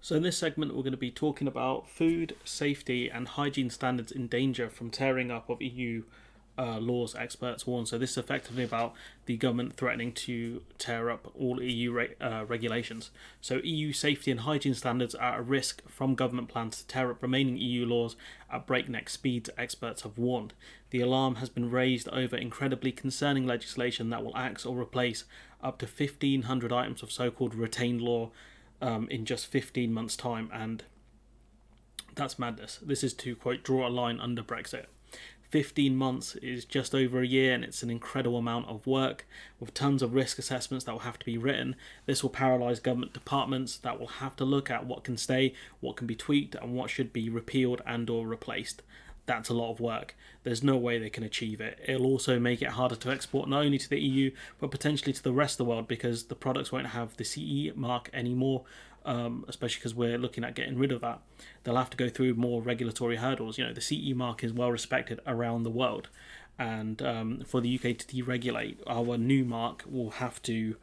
So in this segment, we're going to be talking about food safety and hygiene standards in danger from tearing up of EU laws, experts warn. So this is effectively about the government threatening to tear up all regulations. So EU safety and hygiene standards are at risk from government plans to tear up remaining EU laws at breakneck speeds, experts have warned. The alarm has been raised over incredibly concerning legislation that will axe or replace up to 1,500 items of so-called retained law in just 15 months' time, and that's madness. This is to, quote, draw a line under Brexit. 15 months is just over a year, and it's an incredible amount of work with tons of risk assessments that will have to be written. This will paralyse government departments that will have to look at what can stay, what can be tweaked, and what should be repealed and or replaced. That's a lot of work. There's no way they can achieve it. It'll also make it harder to export not only to the EU but potentially to the rest of the world, because the products won't have the CE mark anymore, especially because we're looking at getting rid of that. They'll have to go through more regulatory hurdles. You know, the CE mark is well respected around the world, and for the UK to deregulate, our new mark will have to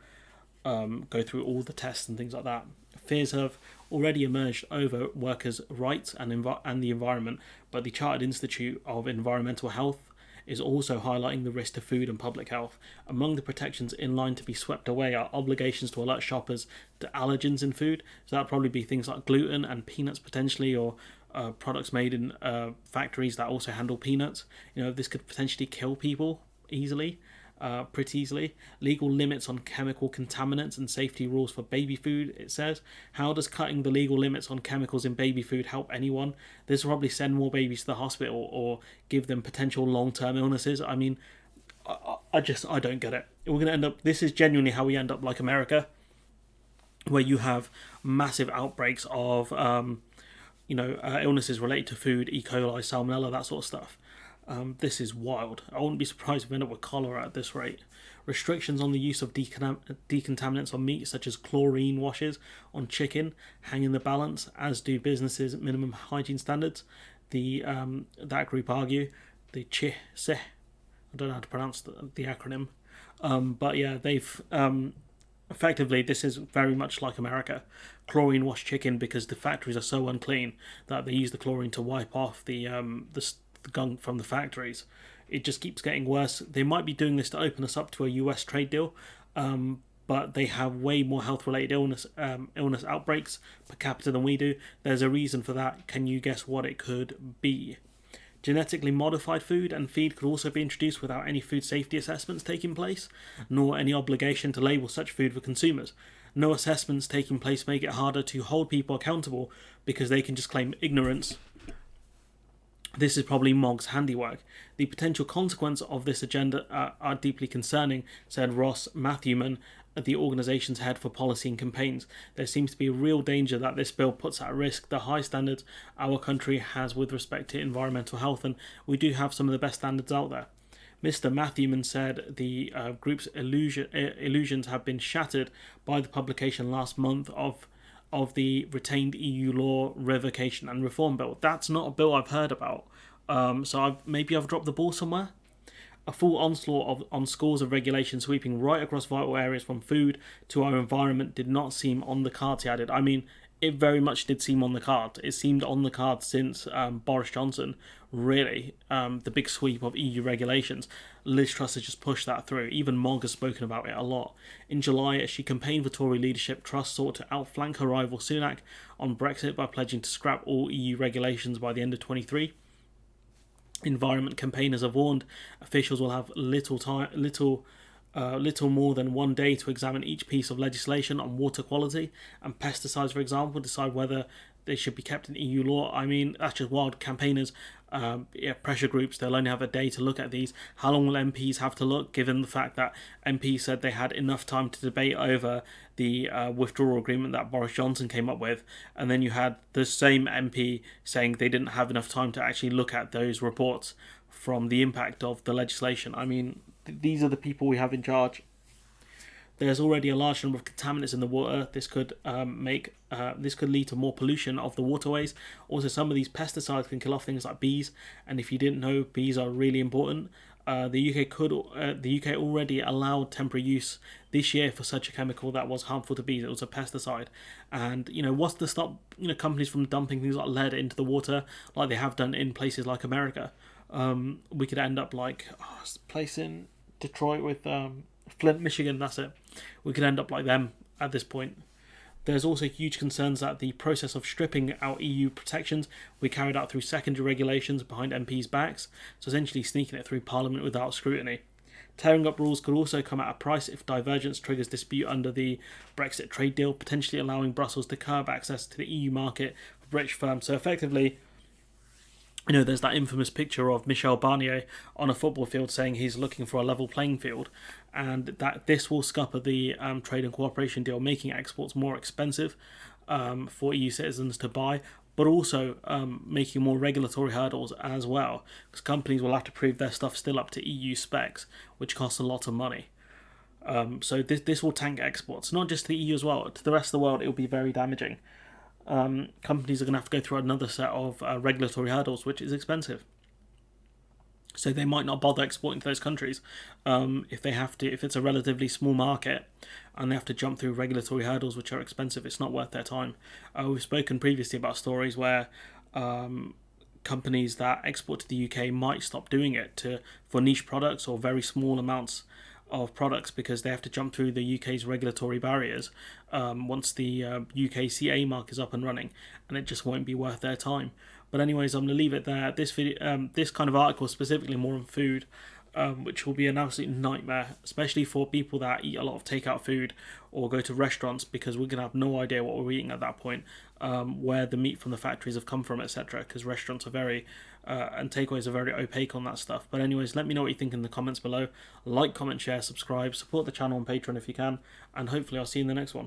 go through all the tests and things like that. Fears have already emerged over workers' rights and the environment, but the Chartered Institute of Environmental Health is also highlighting the risk to food and public health. Among the protections in line to be swept away are obligations to alert shoppers to allergens in food. So that'll probably be things like gluten and peanuts potentially, or products made in factories that also handle peanuts. You know, this could potentially kill people easily. Pretty easily. Legal limits on chemical contaminants and safety rules for baby food, it says. How does cutting the legal limits on chemicals in baby food help anyone? This will probably send more babies to the hospital or give them potential long-term illnesses. I mean, I don't get it. We're going to end up, this is genuinely how we end up like America, where you have massive outbreaks of illnesses related to food, E. coli, salmonella, that sort of stuff. This is wild. I wouldn't be surprised if we end up with cholera at this rate. Restrictions on the use of decontaminants on meat, such as chlorine washes on chicken, hang in the balance, as do businesses' minimum hygiene standards. That group argue. The CHISE, I don't know how to pronounce the acronym, but yeah, they've effectively, this is very much like America. Chlorine wash chicken, because the factories are so unclean that they use the chlorine to wipe off the gunk from the factories. It just keeps getting worse. They might be doing this to open us up to a US trade deal, but they have way more health-related illness outbreaks per capita than we do. There's a reason for that. Can you guess what it could be? Genetically modified food and feed could also be introduced without any food safety assessments taking place, nor any obligation to label such food for consumers. No assessments taking place make it harder to hold people accountable, because they can just claim ignorance. This is probably Mogg's handiwork. The potential consequences of this agenda are deeply concerning, said Ross Matthewman, the organisation's head for policy and campaigns. There seems to be a real danger that this bill puts at risk the high standards our country has with respect to environmental health, and we do have some of the best standards out there. Mr. Matthewman said the group's illusions have been shattered by the publication last month of the retained EU law revocation and reform bill. That's not a bill I've heard about. So maybe I've dropped the ball somewhere. A full onslaught on scores of regulations sweeping right across vital areas from food to our environment did not seem on the cards, he added. I mean, it very much did seem on the cards. It seemed on the cards since Boris Johnson, really, the big sweep of EU regulations. Liz Truss has just pushed that through. Even Mogg has spoken about it a lot. In July, as she campaigned for Tory leadership, Truss sought to outflank her rival Sunak on Brexit by pledging to scrap all EU regulations by the end of 23. Environment campaigners have warned officials will have little more than one day to examine each piece of legislation on water quality and pesticides, for example, decide whether they should be kept in EU law. I mean, that's just wild. Campaigners, pressure groups, they'll only have a day to look at these. How long will MPs have to look, given the fact that MPs said they had enough time to debate over the withdrawal agreement that Boris Johnson came up with, and then you had the same MP saying they didn't have enough time to actually look at those reports from the impact of the legislation. I mean, these are the people we have in charge. There's already a large number of contaminants in the water. This could lead to more pollution of the waterways. Also, some of these pesticides can kill off things like bees, and if you didn't know, bees are really important. The UK already allowed temporary use this year for such a chemical that was harmful to bees. It was a pesticide, and what's to stop companies from dumping things like lead into the water, like they have done in places like America. We could end up like a place in Detroit with Flint, Michigan. That's it. We could end up like them at this point. There's also huge concerns that the process of stripping out EU protections will be carried out through secondary regulations behind MPs' backs, so essentially sneaking it through Parliament without scrutiny. Tearing up rules could also come at a price if divergence triggers dispute under the Brexit trade deal, potentially allowing Brussels to curb access to the EU market for British firms. So effectively, there's that infamous picture of Michel Barnier on a football field saying he's looking for a level playing field, and that this will scupper the trade and cooperation deal, making exports more expensive for EU citizens to buy, but also making more regulatory hurdles as well, because companies will have to prove their stuff still up to EU specs, which costs a lot of money. So this will tank exports, not just to the EU as well. To the rest of the world, it will be very damaging. Companies are going to have to go through another set of regulatory hurdles, which is expensive. So they might not bother exporting to those countries if it's a relatively small market and they have to jump through regulatory hurdles which are expensive. It's not worth their time. We've spoken previously about stories where companies that export to the UK might stop doing it for niche products or very small amounts of products because they have to jump through the UK's regulatory barriers once the UK CA mark is up and running, and it just won't be worth their time. But anyways, I'm going to leave it there. This video, this kind of article specifically more on food, which will be an absolute nightmare, especially for people that eat a lot of takeout food or go to restaurants, because we're going to have no idea what we're eating at that point, where the meat from the factories have come from, etc. Because restaurants are very and takeaways are very opaque on that stuff. But anyways, let me know what you think in the comments below. Like, comment, share, subscribe, support the channel on Patreon if you can, and hopefully I'll see you in the next one.